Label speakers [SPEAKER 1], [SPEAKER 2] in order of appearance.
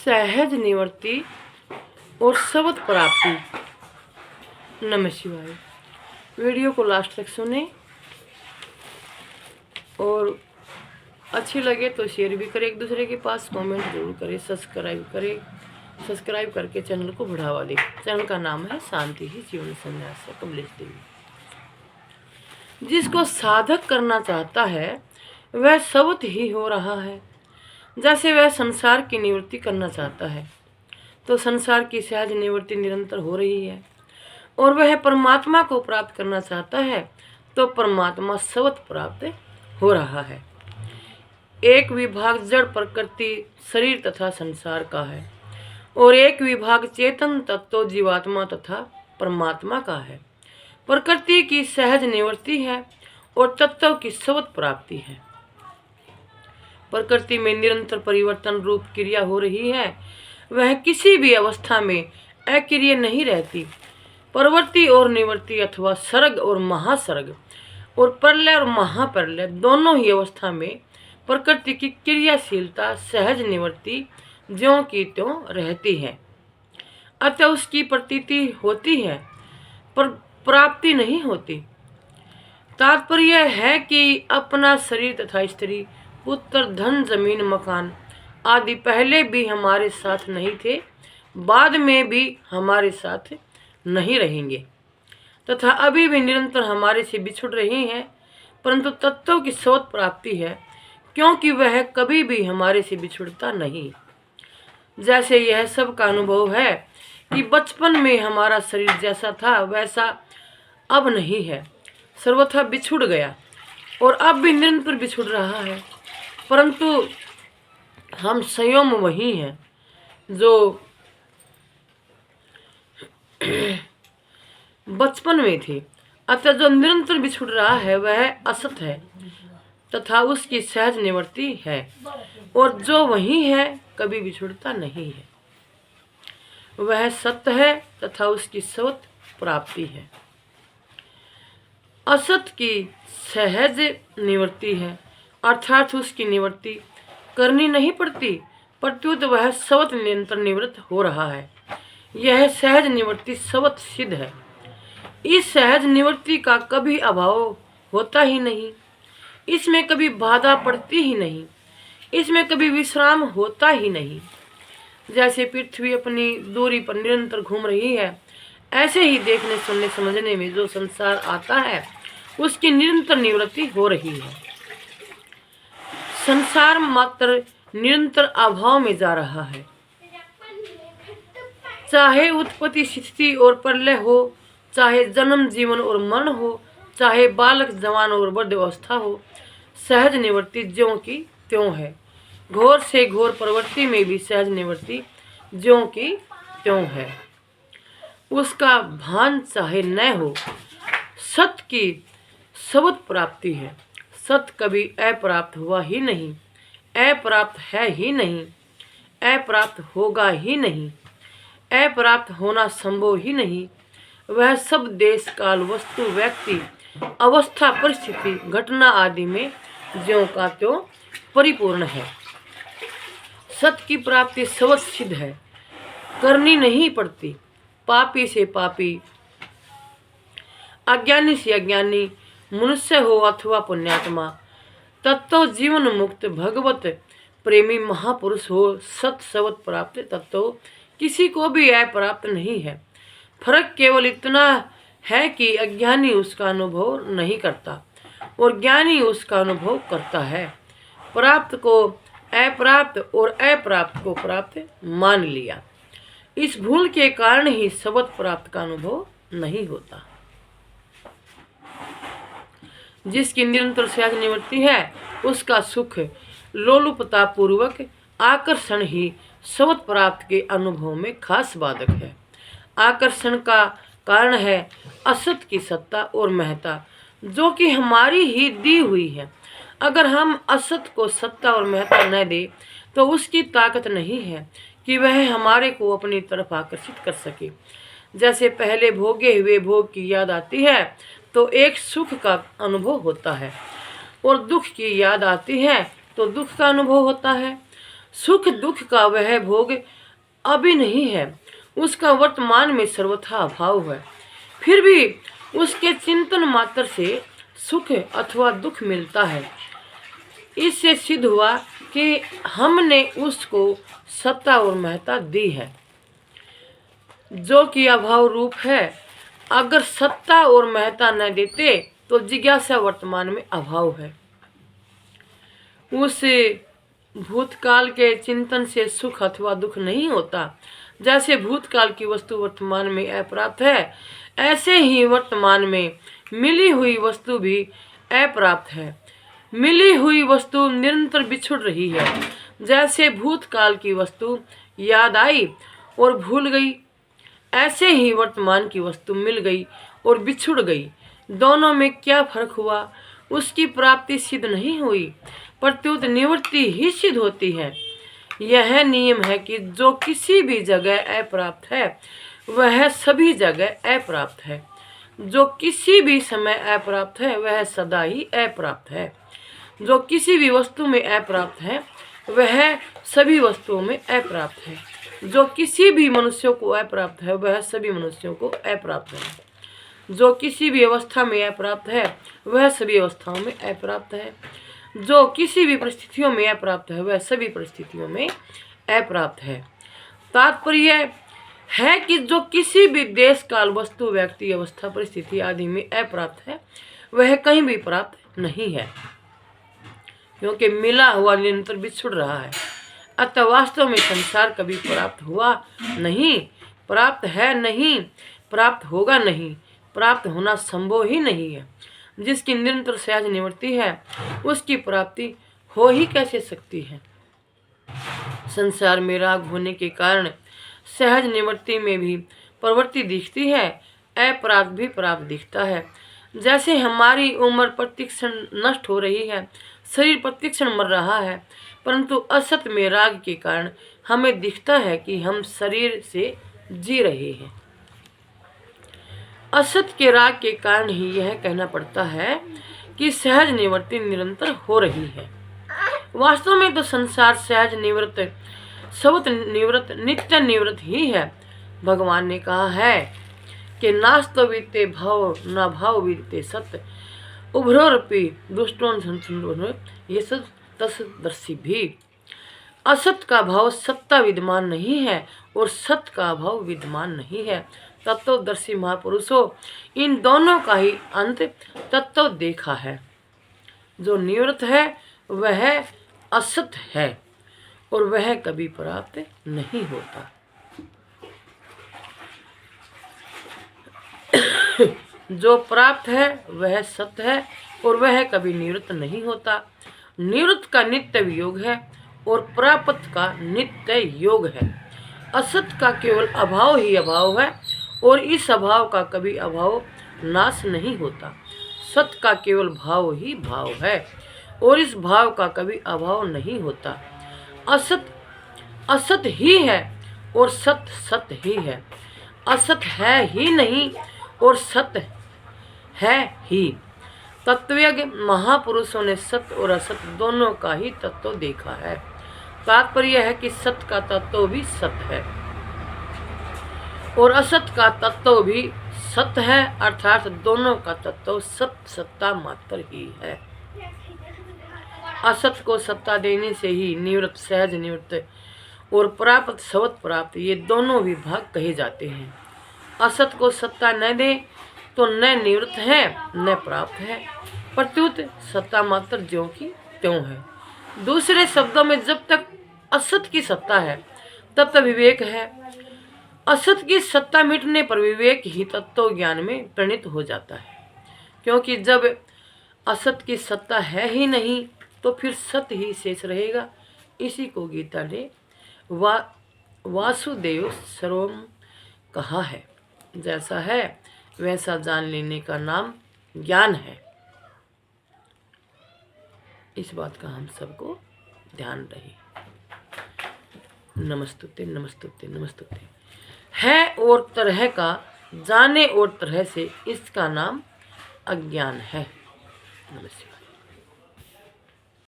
[SPEAKER 1] सहज निवृत्ति और शब्द प्राप्ति। नमः शिवाय। वीडियो को लास्ट तक सुने और अच्छी लगे तो शेयर भी करें एक दूसरे के पास, कमेंट जरूर करें, सब्सक्राइब करें। सब्सक्राइब करके चैनल को बढ़ावा दें। चैनल का नाम है शांति ही जीवन संन्यास कमलेश देवी। जिसको साधक करना चाहता है वह शब्द ही हो रहा है। जैसे वह संसार की निवृत्ति करना चाहता है तो संसार की सहज निवृत्ति निरंतर हो रही है, और वह परमात्मा को प्राप्त करना चाहता है तो परमात्मा शब्द प्राप्त हो रहा है। एक विभाग जड़ प्रकृति शरीर तथा संसार का है और एक विभाग चेतन तत्व जीवात्मा तथा परमात्मा का है। प्रकृति की सहज निवृत्ति है और तत्व की शब्द प्राप्ति है। प्रकृति में निरंतर परिवर्तन रूप क्रिया हो रही है, वह किसी भी अवस्था में अक्रिय नहीं रहती। प्रवृत्ति और निवृत्ति अथवा सर्ग और महासर्ग और प्रलय और महाप्रलय दोनों ही अवस्था में प्रकृति की क्रियाशीलता सहज निवृत्ति ज्यों की त्यों रहती है। अतः उसकी प्रतीति होती है पर प्राप्ति नहीं होती। तात्पर्य है कि अपना शरीर तथा स्त्री पुत्र धन जमीन मकान आदि पहले भी हमारे साथ नहीं थे, बाद में भी हमारे साथ नहीं रहेंगे तथा अभी भी निरंतर हमारे से बिछुड़ रहे हैं, परंतु तत्व की शब्द प्राप्ति है क्योंकि वह कभी भी हमारे से बिछुड़ता नहीं। जैसे यह सब का अनुभव है कि बचपन में हमारा शरीर जैसा था वैसा अब नहीं है, सर्वथा बिछुड़ गया और अब भी निरंतर बिछुड़ रहा है, परंतु हम स्वयं वही हैं जो बचपन में थे। अतः जो निरंतर बिछुड़ रहा है वह असत है तथा उसकी सहज निवृत्ति है, और जो वही है कभी बिछुड़ता नहीं है वह सत्य है तथा उसकी शब्द प्राप्ति है। असत की सहज निवृत्ति है अर्थात उसकी निवृत्ति करनी नहीं पड़ती, प्रत्युत वह शब्द निरंतर निवृत्त हो रहा है। यह सहज निवृत्ति शब्द सिद्ध है। इस सहज निवृत्ति का कभी अभाव होता ही नहीं, इसमें कभी बाधा पड़ती ही नहीं, इसमें कभी विश्राम होता ही नहीं। जैसे पृथ्वी अपनी दूरी पर निरंतर घूम रही है, ऐसे ही देखने सुनने समझने में जो संसार आता है उसकी निरंतर निवृत्ति हो रही है। संसार मात्र निरंतर अभाव में जा रहा है, चाहे उत्पत्ति स्थिति और प्रलय हो, चाहे जन्म जीवन और मरण हो, चाहे बालक जवान और वृद्ध अवस्था हो, सहज निवृत्ति ज्यों की त्यों है। घोर से घोर प्रवृत्ति में भी सहज निवृत्ति ज्यों की त्यों है, उसका भान चाहे न हो। सत्य की शब्द प्राप्ति है। सत्य कभी अप्राप्त हुआ ही नहीं, अप्राप्त है ही नहीं, अप्राप्त होगा ही नहीं, अप्राप्त होना संभव ही नहीं। वह सब देश काल वस्तु व्यक्ति अवस्था परिस्थिति घटना आदि में ज्यों का त्यों परिपूर्ण है। सत्य की प्राप्ति शब्द सिद्ध है, करनी नहीं पड़ती। पापी से पापी, अज्ञानी से अज्ञानी, मनुष्य हो अथवा पुण्यात्मा, तत्व जीवन मुक्त भगवत प्रेमी महापुरुष हो, सत शब्द प्राप्त तत्व किसी को भी अप्राप्त नहीं है। फर्क केवल इतना है कि अज्ञानी उसका अनुभव नहीं करता और ज्ञानी उसका अनुभव करता है। प्राप्त को अप्राप्त और अप्राप्त को प्राप्त मान लिया। इस भूल के कारण ही शब्द प्राप्त का अनुभव नहीं होता। जिसकी निरंतर सहज निवृत्ति है उसका सुख लोलुपता पूर्वक आकर्षण ही शब्द प्राप्त के अनुभव में खास बाधक है। आकर्षण का कारण है असत की सत्ता और महत्ता जो कि हमारी ही दी हुई है। अगर हम असत को सत्ता और महत्ता न दे तो उसकी ताकत नहीं है कि वह हमारे को अपनी तरफ आकर्षित कर सके। जैसे पहले भोगे हुए भोग की याद आती है तो एक सुख का अनुभव होता है, और दुख की याद आती है तो दुख का अनुभव होता है। सुख दुख का वह भोग अभी नहीं है, उसका वर्तमान में सर्वथा अभाव है। फिर भी उसके चिंतन मात्र से सुख अथवा दुख मिलता है। इससे सिद्ध हुआ कि हमने उसको सत्ता और महत्ता दी है, जो कि अभाव रूप है। अगर सत्ता और महत्ता न देते तो जिज्ञासा वर्तमान में अभाव है। उस भूतकाल के चिंतन से सुख अथवा दुख नहीं होता। जैसे भूतकाल की वस्तु वर्तमान में अप्राप्त है, ऐसे ही वर्तमान में मिली हुई वस्तु भी अप्राप्त है। मिली हुई वस्तु निरंतर बिछुड़ रही है। जैसे भूतकाल की वस्तु याद आई और भूल गई, ऐसे ही वर्तमान की वस्तु मिल गई और बिछुड़ गई। दोनों में क्या फर्क हुआ? उसकी प्राप्ति सिद्ध नहीं हुई, प्रत्युत निवृत्ति ही सिद्ध होती है। यह नियम है कि जो किसी भी जगह अप्राप्त है वह सभी जगह अप्राप्त है। जो किसी भी समय अप्राप्त है वह सदा ही अप्राप्त है। जो किसी भी वस्तु में अप्राप्त है वह सभी वस्तुओं में अप्राप्त है। जो किसी भी मनुष्यों को अप्राप्त है वह सभी मनुष्यों को अप्राप्त है। जो किसी भी अवस्था में अप्राप्त है वह सभी अवस्थाओं में अप्राप्त है। जो किसी भी परिस्थितियों में अप्राप्त है वह सभी परिस्थितियों में अप्राप्त है। तात्पर्य है कि जो किसी भी देश काल वस्तु व्यक्ति अवस्था परिस्थिति आदि में अप्राप्त है वह कहीं भी प्राप्त नहीं है, क्योंकि मिला हुआ निरंतर बिछुड़ रहा है। अतः वास्तव में संसार कभी प्राप्त हुआ नहीं, प्राप्त है नहीं, प्राप्त होगा नहीं, प्राप्त होना संभव ही नहीं है। जिसकी निरंतर सहज निवृत्ति है उसकी प्राप्ति हो ही कैसे सकती है? संसार में राग होने के कारण सहज निवृत्ति में भी प्रवृत्ति दिखती है, अपराध भी प्राप्त दिखता है। जैसे हमारी उम्र प्रतिक्षण नष्ट हो रही है, शरीर प्रतिक्षण मर रहा है, परंतु असत में राग के कारण हमें दिखता है कि हम शरीर से जी रहे हैं। असत के राग के कारण ही यह कहना पड़ता है कि सहज निवृत्ति निरंतर हो रही है। वास्तव में तो संसार सहज निवृत्त, स्वत निवृत्त, नित्य निवृत्त ही है। भगवान ने कहा है कि नास्तो वित्ते भाव न भाव वित्ते सत्य उभरोरपि दुष्टों संतुष्टों ये सब तसदर्शी भी। असत का भाव सत्ता विद्यमान नहीं है और सत्य का भाव विद्यमान नहीं है। तत्वदर्शी महापुरुषों, इन दोनों का ही अंत तत्व देखा है। जो निवृत्त है वह असत है और वह कभी प्राप्त नहीं होता। जो प्राप्त है वह सत्य है और वह कभी निवृत्त नहीं होता। निवृत्त का नित्य वियोग है और प्राप्त का नित्य योग है। असत का केवल अभाव ही अभाव है और इस अभाव का कभी अभाव नाश नहीं होता। सत का केवल भाव ही भाव है और इस भाव का कभी अभाव नहीं होता। असत असत ही है और सत सत ही है। असत है ही नहीं और सत्य है ही। तत्वज्ञ महापुरुषों ने सत्य और असत दोनों का ही तत्व देखा है। तात्पर्य है कि सत्य का तत्व भी सत्य है और असत का तत्व भी सत्य है, अर्थात दोनों का तत्व सत्य सत्ता मात्र ही है। असत को सत्ता देने से ही निवृत्त, सहज निवृत्त और प्राप्त, स्वत प्राप्त ये दोनों विभाग कहे जाते हैं। असत को सत्ता न दे तो न निवृत्त है न प्राप्त है, प्रत्युत सत्ता मात्र ज्यों की त्यों है। दूसरे शब्दों में जब तक असत की सत्ता है तब तक विवेक है। असत की सत्ता मिटने पर विवेक ही तत्व ज्ञान में परिणित हो जाता है, क्योंकि जब असत की सत्ता है ही नहीं तो फिर सत्य ही शेष रहेगा। इसी को गीता ने वासुदेव सर्वम कहा है। जैसा है वैसा जान लेने का नाम ज्ञान है। इस बात का हम सबको ध्यान रहे। नमस्तुते नमस्तुते नमस्तुते। है और तरह का, जाने और तरह से, इसका नाम अज्ञान है। नमस्कार।